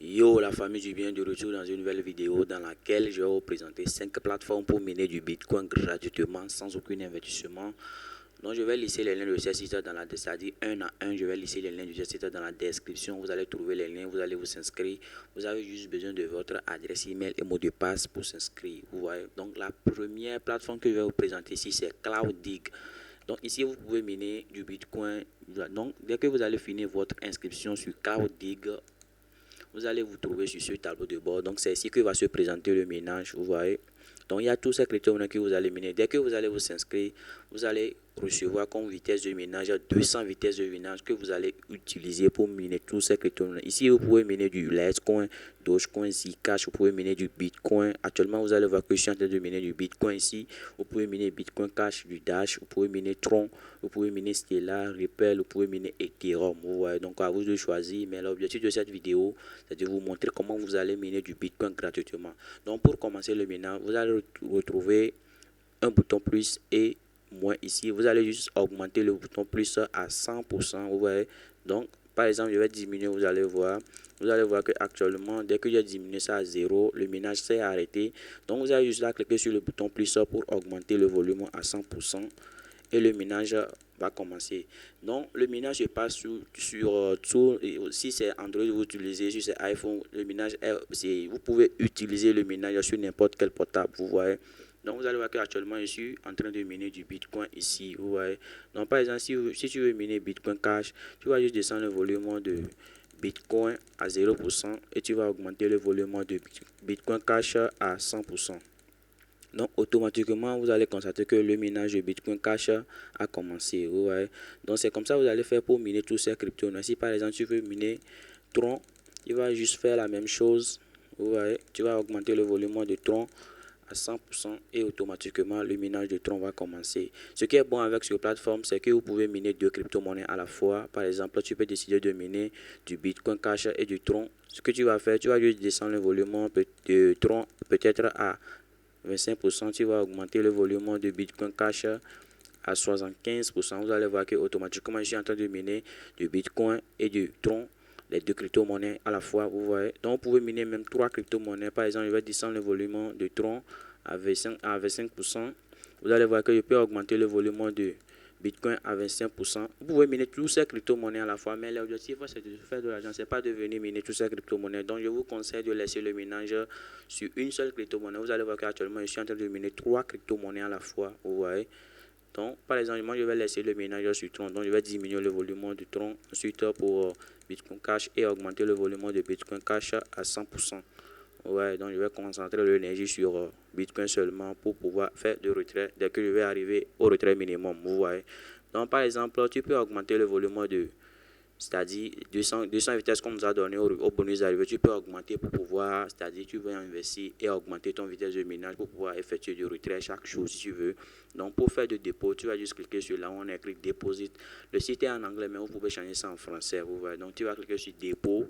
Yo la famille du bien, de retour dans une nouvelle vidéo dans laquelle je vais vous présenter 5 plateformes pour miner du Bitcoin gratuitement sans aucun investissement. Donc je vais laisser les liens de ces sites dans la description, c'est-à-dire un à un, je vais laisser les liens de ces sites dans la description. Vous allez trouver les liens, vous allez vous inscrire. Vous avez juste besoin de votre adresse email et mot de passe pour s'inscrire. Vous voyez. Donc la première plateforme que je vais vous présenter ici, c'est CloudDig. Donc ici vous pouvez miner du Bitcoin. Donc dès que vous allez finir votre inscription sur CloudDig, vous allez vous trouver sur ce tableau de bord. Donc c'est ici que va se présenter le minage, vous voyez. Donc il y a tous ces crypto que vous allez miner. Dès que vous allez vous inscrire, vous allez recevoir comme vitesse de minage 200 vitesses de minage que vous allez utiliser pour miner tous ces crypto. Ici vous pouvez miner du Litecoin, Dogecoin, Zcash, vous pouvez miner du Bitcoin. Actuellement vous allez voir que je suis en train de miner du Bitcoin ici. Vous pouvez miner Bitcoin Cash, du Dash, vous pouvez miner Tron, vous pouvez miner Stellar, Ripple, vous pouvez miner Ethereum. Vous voyez, donc à vous de choisir. Mais l'objectif de cette vidéo, c'est de vous montrer comment vous allez miner du Bitcoin gratuitement. Donc pour commencer le minage, vous allez retrouver un bouton plus et moins ici. Vous allez juste augmenter le bouton plus à 100%. Vous voyez. Donc par exemple, je vais diminuer, vous allez voir. Vous allez voir que actuellement, dès que j'ai diminué ça à 0, le minage s'est arrêté. Donc vous allez juste là cliquer sur le bouton plus pour augmenter le volume à 100%. Et le minage va commencer. Donc le minage se passe sur tout. Si c'est Android vous utilisez, si c'est iPhone, le minage vous pouvez utiliser le minage sur n'importe quel portable, vous voyez. Donc vous allez voir qu'actuellement je suis en train de miner du Bitcoin ici, vous voyez. Donc par exemple si tu veux miner Bitcoin Cash, tu vas juste descendre le volume de Bitcoin à 0% et tu vas augmenter le volume de Bitcoin Cash à 100%. Donc automatiquement vous allez constater que le minage de Bitcoin Cash a commencé. Vous voyez. Donc c'est comme ça que vous allez faire pour miner tous ces cryptos. Si par exemple tu veux miner Tron, tu vas juste faire la même chose. Vous voyez. Tu vas augmenter le volume de Tron à 100% et automatiquement le minage de Tron va commencer. Ce qui est bon avec cette plateforme, c'est que vous pouvez miner deux crypto-monnaies à la fois. Par exemple, tu peux décider de miner du Bitcoin Cash et du Tron. Ce que tu vas faire, tu vas juste descendre le volume de Tron peut-être à 25%, tu vas augmenter le volume de Bitcoin Cash à 75%. Vous allez voir que automatiquement je suis en train de miner du Bitcoin et du Tron, les deux crypto-monnaies à la fois, vous voyez. Donc vous pouvez miner même trois crypto-monnaies. Par exemple, je vais descendre le volume de Tron à 25%. Vous allez voir que je peux augmenter le volume de Bitcoin à 25%. Vous pouvez miner tous ces crypto-monnaies à la fois, mais l'objectif c'est de faire de l'argent, c'est pas de venir miner toutes ces crypto-monnaies. Donc je vous conseille de laisser le minage sur une seule crypto-monnaie. Vous allez voir qu'actuellement je suis en train de miner trois crypto-monnaies à la fois, vous voyez. Donc par exemple, moi je vais laisser le minage sur Tron, donc je vais diminuer le volume de Tron ensuite pour Bitcoin Cash et augmenter le volume de Bitcoin Cash à 100%. Ouais, donc je vais concentrer l'énergie sur Bitcoin seulement pour pouvoir faire de retrait dès que je vais arriver au retrait minimum. Vous voyez. Donc par exemple, tu peux augmenter le volume de, c'est-à-dire 200 vitesses qu'on nous a donné au bonus arrivé, tu peux augmenter pour pouvoir, c'est-à-dire tu veux investir et augmenter ton vitesse de minage pour pouvoir effectuer du retrait chaque jour si tu veux. Donc pour faire de dépôt, tu vas juste cliquer sur là où on écrit Deposit. Le site est en anglais, mais vous pouvez changer ça en français. Vous voyez. Donc tu vas cliquer sur Dépôt.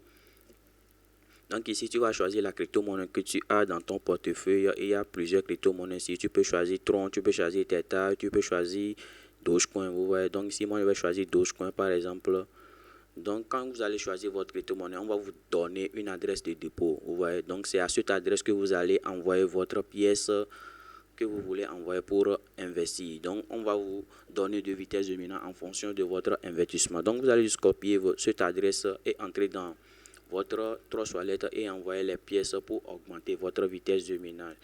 Donc ici, tu vas choisir la crypto-monnaie que tu as dans ton portefeuille. Il y a plusieurs crypto-monnaies ici. Tu peux choisir Tron, tu peux choisir Tether, tu peux choisir Dogecoin. Vous voyez. Donc ici, moi, je vais choisir Dogecoin par exemple. Donc quand vous allez choisir votre crypto-monnaie, on va vous donner une adresse de dépôt. Vous voyez. Donc c'est à cette adresse que vous allez envoyer votre pièce que vous voulez envoyer pour investir. Donc on va vous donner deux vitesses de minage en fonction de votre investissement. Donc vous allez juste copier cette adresse et entrer dans votre trois toilettes et envoyer les pièces pour augmenter votre vitesse de minage.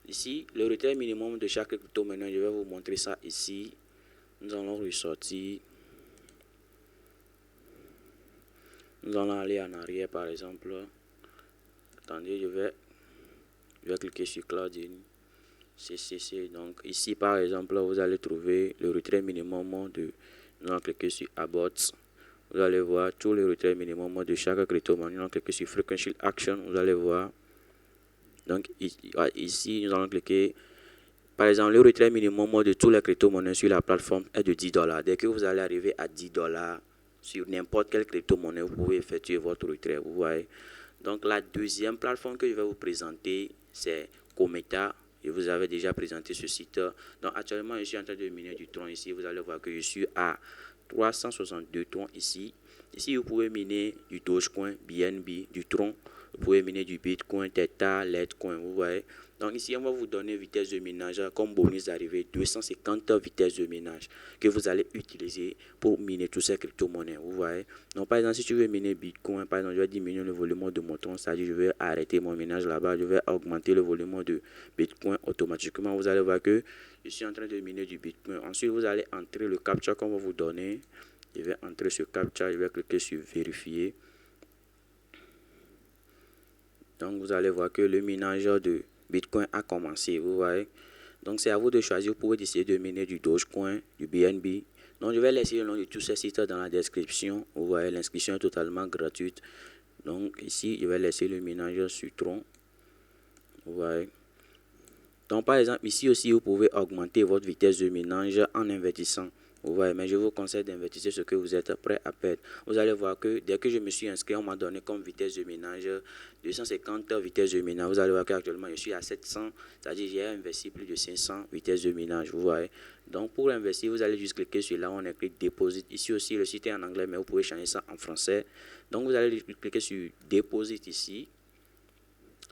Ici, le retrait minimum de chaque crypto-monnaie, je vais vous montrer ça ici. Nous allons ressortir. Nous allons aller en arrière par exemple. Attendez, je vais cliquer sur Cloudin CCC. Donc ici par exemple, vous allez trouver le retrait minimum de. Nous allons cliquer sur About. Vous allez voir tous les retraits minimum de chaque crypto-monnaie. Nous allons cliquer sur Frequency Action. Vous allez voir. Donc ici, nous allons cliquer. Par exemple, le retrait minimum de tous les crypto-monnaies sur la plateforme est de $10. Dès que vous allez arriver à $10 sur n'importe quelle crypto-monnaie, vous pouvez effectuer votre retrait. Vous voyez. Donc la deuxième plateforme que je vais vous présenter, c'est Cometa. Je vous avais déjà présenté ce site. Donc actuellement, je suis en train de miner du Tron ici. Vous allez voir que je suis à 362 tons ici. Ici, vous pouvez miner du Dogecoin, BNB, du Tron. Vous pouvez miner du Bitcoin, Theta, Litecoin, vous voyez. Donc ici, on va vous donner vitesse de minage comme bonus d'arrivée, 250 vitesses de minage que vous allez utiliser pour miner toutes ces crypto-monnaies, vous voyez. Donc par exemple, si tu veux miner Bitcoin, par exemple, je vais diminuer le volume de mon tronc, c'est-à-dire je vais arrêter mon minage là-bas, je vais augmenter le volume de Bitcoin automatiquement. Vous allez voir que je suis en train de miner du Bitcoin. Ensuite, vous allez entrer le captcha qu'on va vous donner. Je vais entrer ce captcha, je vais cliquer sur vérifier. Donc vous allez voir que le minage de Bitcoin a commencé, vous voyez. Donc c'est à vous de choisir, vous pouvez décider de miner du Dogecoin, du BNB. Donc je vais laisser le nom de tous ces sites dans la description. Vous voyez, l'inscription est totalement gratuite. Donc ici, je vais laisser le minage sur Tron. Vous voyez. Donc par exemple, ici aussi, vous pouvez augmenter votre vitesse de minage en investissant. Vous voyez, mais je vous conseille d'investir ce que vous êtes prêt à perdre. Vous allez voir que dès que je me suis inscrit, on m'a donné comme vitesse de minage 250 vitesses de minage. Vous allez voir qu'actuellement, je suis à 700, c'est-à-dire j'ai investi plus de 500 vitesses de minage. Vous voyez. Donc pour investir, vous allez juste cliquer sur là où on écrit Deposit. Ici aussi, le site est en anglais, mais vous pouvez changer ça en français. Donc vous allez cliquer sur Deposit ici.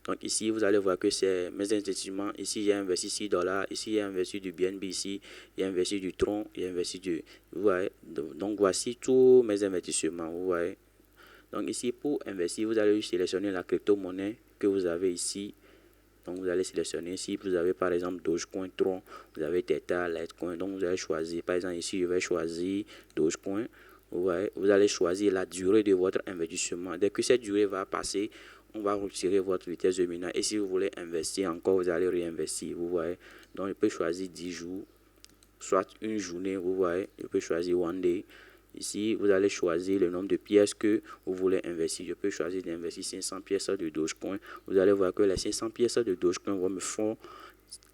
Donc ici, vous allez voir que c'est mes investissements. Ici, j'ai investi 6 $. Ici, j'ai investi du BNB. Ici, j'ai investi du Tron. J'ai investi du... Vous voyez. Donc voici tous mes investissements. Vous voyez. Donc ici, pour investir, vous allez sélectionner la crypto-monnaie que vous avez ici. Donc vous allez sélectionner ici. Vous avez par exemple Dogecoin, Tron. Vous avez Theta, Litecoin. Donc vous allez choisir. Par exemple, ici, je vais choisir Dogecoin. Vous voyez. Vous allez choisir la durée de votre investissement. Dès que cette durée va passer, on va retirer votre vitesse de minage. Et si vous voulez investir encore, vous allez réinvestir. Vous voyez. Donc, je peux choisir 10 jours, soit une journée. Vous voyez. Je peux choisir one day. Ici, vous allez choisir le nombre de pièces que vous voulez investir. Je peux choisir d'investir 500 pièces de Dogecoin. Vous allez voir que les 500 pièces de Dogecoin vont me faire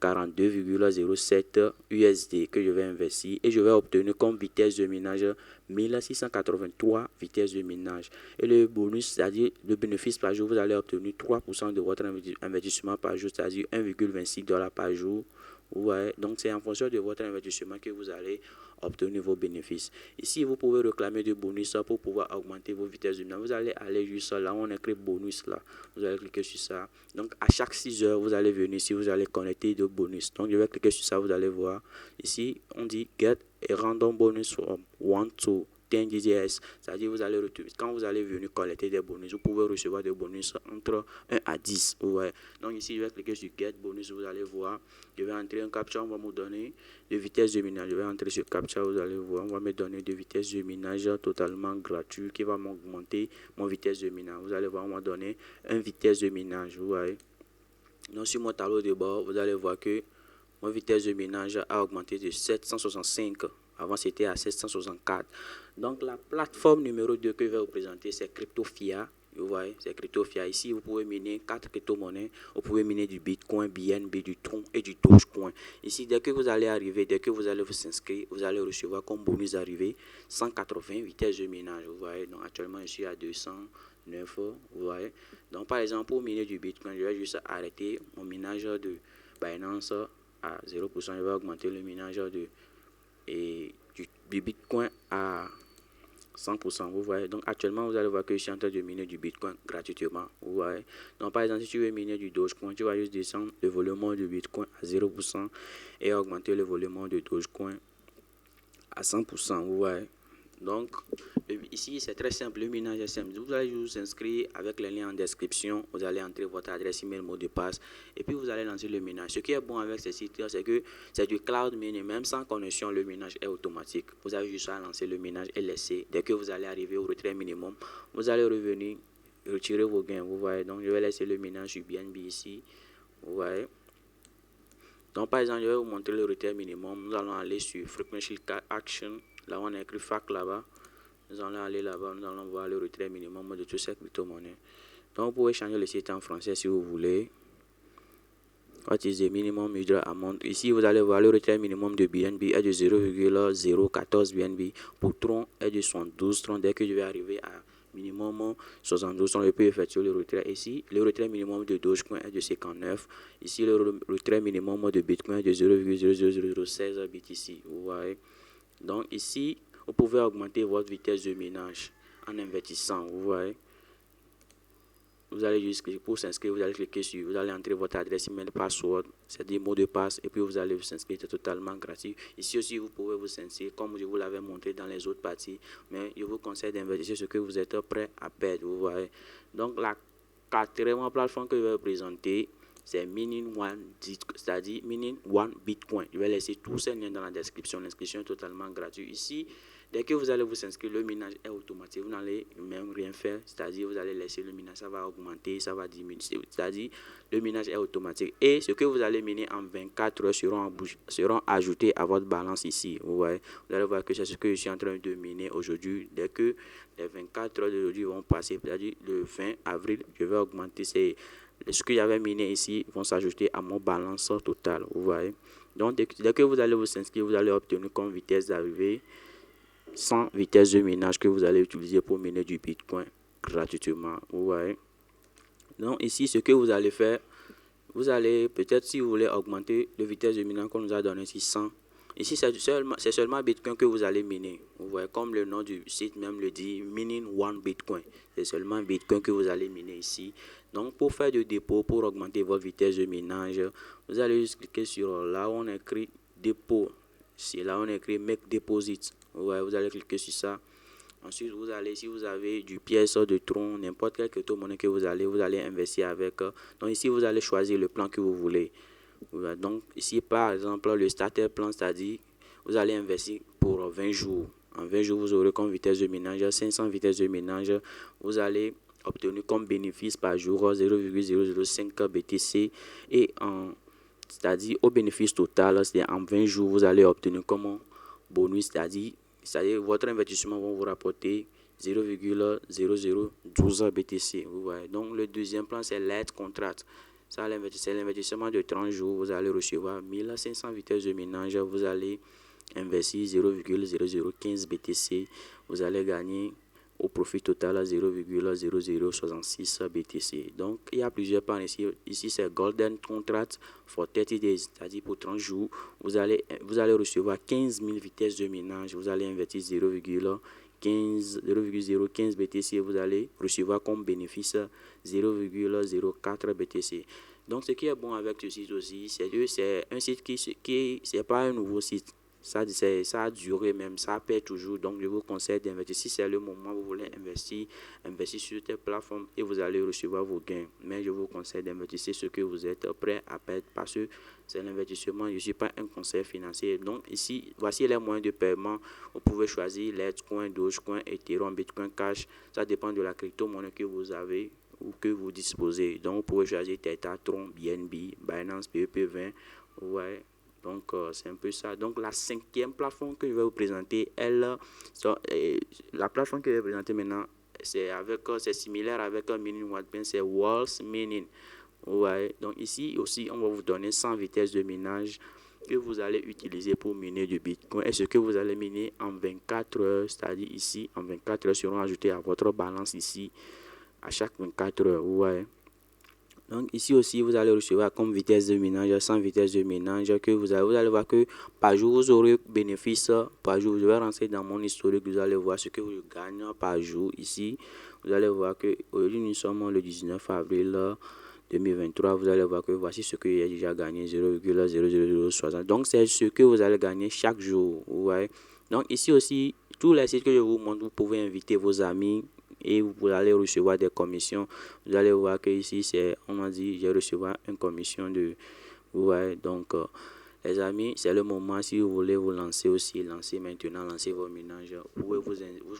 42,07 USD que je vais investir et je vais obtenir comme vitesse de minage 1683 vitesses de minage. Et le bonus, c'est-à-dire le bénéfice par jour, vous allez obtenir 3% de votre investissement par jour, c'est-à-dire 1,26 $ par jour. Ouais, donc c'est en fonction de votre investissement que vous allez obtenir vos bénéfices. Ici, vous pouvez réclamer des bonus pour pouvoir augmenter vos vitesses de minage. Vous allez aller juste là, on écrit bonus là. Vous allez cliquer sur ça. Donc à chaque 6 heures, vous allez venir ici, vous allez connecter de bonus. Donc je vais cliquer sur ça, vous allez voir. Ici, on dit get a random bonus from 1 to 10 DZS, c'est-à-dire vous allez quand vous allez venir collecter des bonus, vous pouvez recevoir des bonus entre 1 à 10. Ouais. Donc ici, je vais cliquer sur Get Bonus, vous allez voir. Je vais entrer un captcha, on va me donner de vitesse de minage. Je vais entrer sur captcha, vous allez voir. On va me donner de vitesse de minage totalement gratuit qui va m'augmenter mon vitesse de minage. Vous allez voir, on va donner une vitesse de minage. Vous voyez. Donc sur mon tableau de bord, vous allez voir que mon vitesse de minage a augmenté de 765. Avant, c'était à 764. Donc, la plateforme numéro 2 que je vais vous présenter, c'est CryptoFia. Vous voyez, c'est CryptoFia. Ici, vous pouvez miner 4 crypto-monnaies. Vous pouvez miner du Bitcoin, BNB, du Tron et du Dogecoin. Ici, dès que vous allez arriver, dès que vous allez vous inscrire, vous allez recevoir comme bonus arrivé 180 vitesses de minage. Vous voyez, donc actuellement, je suis à 209. Vous voyez. Donc, par exemple, pour miner du Bitcoin, je vais juste arrêter mon minage de Binance à 0%. Je vais augmenter le minage du Bitcoin à 100%. Vous voyez. Donc actuellement, vous allez voir que je suis en train de miner du Bitcoin gratuitement. Vous voyez. Donc par exemple, si tu veux miner du Dogecoin, tu vas juste descendre le volume de Bitcoin à 0% et augmenter le volume de Dogecoin à 100%. Vous voyez. Donc, ici, c'est très simple. Le minage est simple. Vous allez vous inscrire avec les liens en description. Vous allez entrer votre adresse email, mot de passe. Et puis, vous allez lancer le minage. Ce qui est bon avec ces sites, c'est que c'est du cloud mining. Même sans connexion, le minage est automatique. Vous avez juste à lancer le minage et laisser. Dès que vous allez arriver au retrait minimum, vous allez revenir, retirer vos gains. Vous voyez. Donc, je vais laisser le minage sur BNB ici. Vous voyez. Donc, par exemple, je vais vous montrer le retrait minimum. Nous allons aller sur Frequency Action. Là, on a écrit FAC là-bas. Nous allons aller là-bas. Nous allons voir le retrait minimum de toutes ces crypto-monnaies. Donc, vous pouvez changer le site en français si vous voulez. What is the minimum withdrawal amount? Ici, vous allez voir le retrait minimum de BNB est de 0,014 BNB. Pour Tron est de 72 Tron. Dès que je vais arriver à minimum 72 Tron, je peux effectuer le retrait. Ici, le retrait minimum de Dogecoin est de 59. Ici, le retrait minimum de Bitcoin est de 0,00016 BTC. Vous voyez. Donc ici, vous pouvez augmenter votre vitesse de minage en investissant, vous voyez. Vous allez juste cliquer pour s'inscrire, vous allez cliquer sur, vous allez entrer votre adresse email, password, c'est-à-dire mot de passe, et puis vous allez vous inscrire, c'est totalement gratuit. Ici aussi, vous pouvez vous inscrire, comme je vous l'avais montré dans les autres parties, mais je vous conseille d'investir ce que vous êtes prêt à perdre, vous voyez. Donc, la quatrième plateforme que je vais vous présenter, c'est Mining One, c'est-à-dire Mining One Bitcoin. Je vais laisser tous ces liens dans la description. L'inscription est totalement gratuite. Ici, dès que vous allez vous inscrire, le minage est automatique. Vous n'allez même rien faire. C'est-à-dire, vous allez laisser le minage, ça va augmenter, ça va diminuer. C'est-à-dire, le minage est automatique. Et ce que vous allez miner en 24 heures seront ajoutés à votre balance ici. Vous voyez, vous allez voir que c'est ce que je suis en train de miner aujourd'hui. Dès que les 24 heures d'aujourd'hui vont passer, c'est-à-dire le 20 avril, je vais augmenter ce que j'avais miné ici vont s'ajouter à mon balance totale, vous voyez. Donc, dès que vous allez vous inscrire, vous allez obtenir comme vitesse d'arrivée 100 vitesses de minage que vous allez utiliser pour miner du Bitcoin gratuitement, vous voyez. Donc, ici, ce que vous allez faire, vous allez, peut-être si vous voulez augmenter le vitesse de minage qu'on nous a donné ici 100. Ici, c'est seulement Bitcoin que vous allez miner. Vous voyez, comme le nom du site même le dit, Mining One Bitcoin. C'est seulement Bitcoin que vous allez miner ici. Donc, pour faire du dépôt, pour augmenter votre vitesse de minage, vous allez juste cliquer sur là où on écrit dépôt. C'est là où on écrit Make Deposit. Vous voyez, vous allez cliquer sur ça. Ensuite, vous allez, si vous avez du pièce de tronc, n'importe quelle crypto-monnaie que vous allez investir avec. Donc ici, vous allez choisir le plan que vous voulez. Donc ici, par exemple, le starter plan, c'est-à-dire, vous allez investir pour 20 jours. En 20 jours, vous aurez comme vitesse de minage 500 vitesses de minage. Vous allez obtenir comme bénéfice par jour 0,005 BTC. Et c'est-à-dire, au bénéfice total, c'est en 20 jours, vous allez obtenir comme bonus, c'est-à-dire votre investissement va vous rapporter 0,0012 BTC. Vous voyez. Donc le deuxième plan, c'est l'aide contract. Ça, c'est l'investissement de 30 jours. Vous allez recevoir 1500 vitesses de minage. Vous allez investir 0,0015 BTC. Vous allez gagner au profit total à 0,0066 BTC. Donc, il y a plusieurs plans ici. Ici, c'est Golden Contract for 30 days, c'est-à-dire pour 30 jours. Vous allez recevoir 15 000 vitesses de minage. Vous allez investir 0,015 BTC. Vous allez recevoir comme bénéfice 0,04 BTC. Donc, ce qui est bon avec ce site aussi, c'est que c'est un site qui c'est pas un nouveau site. Ça a duré même, ça paie toujours. Donc, je vous conseille d'investir. Si c'est le moment où vous voulez investir sur cette plateforme et vous allez recevoir vos gains. Mais je vous conseille d'investir ce que vous êtes prêt à perdre parce que c'est l'investissement. Je ne suis pas un conseil financier. Donc, ici, voici les moyens de paiement. Vous pouvez choisir Litecoin, Dogecoin, Ethereum, Bitcoin Cash. Ça dépend de la crypto-monnaie que vous avez ou que vous disposez. Donc, vous pouvez choisir Theta, Tron, BNB, Binance, PEP20. Ouais. Donc, c'est un peu ça. Donc, la cinquième plateforme que je vais vous présenter, la plateforme que je vais vous présenter maintenant, c'est similaire avec un Mining One, c'est Walls Mining. Ouais. Donc, ici aussi, on va vous donner 100 vitesses de minage que vous allez utiliser pour miner du Bitcoin. Et ce que vous allez miner en 24 heures, c'est-à-dire ici, en 24 heures, seront ajoutés à votre balance ici, à chaque 24 heures. Ouais. Donc ici aussi, vous allez recevoir comme vitesse de minage, 100 vitesses de minage que vous allez voir que par jour, vous aurez bénéfice par jour. Je vais rentrer dans mon historique, vous allez voir ce que vous gagnez par jour. Ici, vous allez voir que aujourd'hui, nous sommes le 19 avril 2023. Vous allez voir que voici ce que j'ai déjà gagné, 0,00060. Donc, c'est ce que vous allez gagner chaque jour. Vous voyez. Donc ici aussi, tous les sites que je vous montre, vous pouvez inviter vos amis et vous allez recevoir des commissions. Vous allez voir que ici, on m'a dit, j'ai recevoir une commission de... Vous voyez, donc, les amis, c'est le moment, si vous voulez vous lancer aussi, lancez maintenant, lancez vos ménages. Vous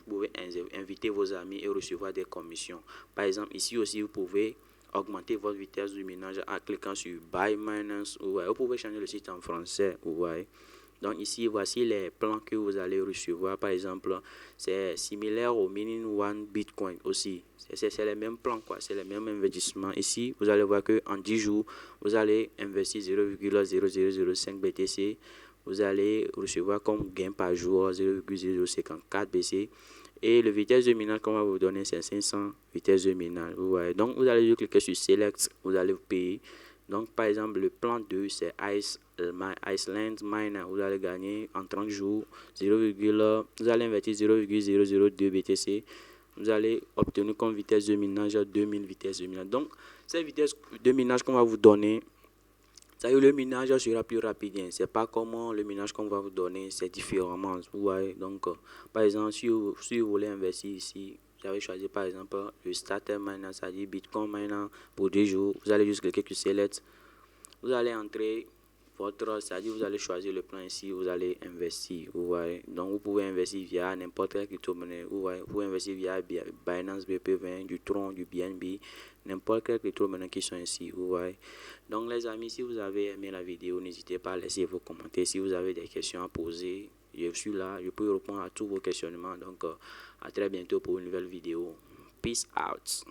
pouvez inviter vos amis et recevoir des commissions. Par exemple, ici aussi, vous pouvez augmenter votre vitesse du ménage en cliquant sur Buy Minance. Vous pouvez changer le site en français. Vous voyez. Donc ici, voici les plans que vous allez recevoir. Par exemple, c'est similaire au Mining One Bitcoin aussi. C'est les mêmes plans, quoi. C'est les mêmes investissements. Ici, vous allez voir qu'en 10 jours, vous allez investir 0,0005 BTC. Vous allez recevoir comme gain par jour 0,054 BTC. Et le vitesse de minage qu'on va vous donner, c'est 500 vitesses de minage. Vous voyez. Donc, vous allez cliquer sur Select. Vous allez payer. Donc, par exemple, le plan 2, c'est Iceland Miner. Vous allez gagner en 30 jours vous allez investir 0,002 BTC. vous allez obtenir comme vitesse de minage 2000 vitesses de minage. Donc, cette vitesse de minage qu'on va vous donner, ça y est, le minage sera plus rapide. C'est pas comment le minage qu'on va vous donner, c'est différemment. Vous voyez, donc, par exemple, si vous voulez investir ici, vous avez choisi par exemple le starter miner, c'est-à-dire Bitcoin miner pour 10 jours. Vous allez juste cliquer sur Select. Vous allez entrer votre, c'est-à-dire vous allez choisir le plan ici, vous allez investir. Vous voyez, donc vous pouvez investir via n'importe quelle crypto-monnaie. Vous pouvez investir via Binance BP20, du Tron, du BNB, n'importe quelle crypto-monnaie qui sont ici. Vous voyez. Donc les amis, si vous avez aimé la vidéo, n'hésitez pas à laisser vos commentaires. Si vous avez des questions à poser, je suis là, je peux répondre à tous vos questionnements. Donc à très bientôt pour une nouvelle vidéo. Peace out.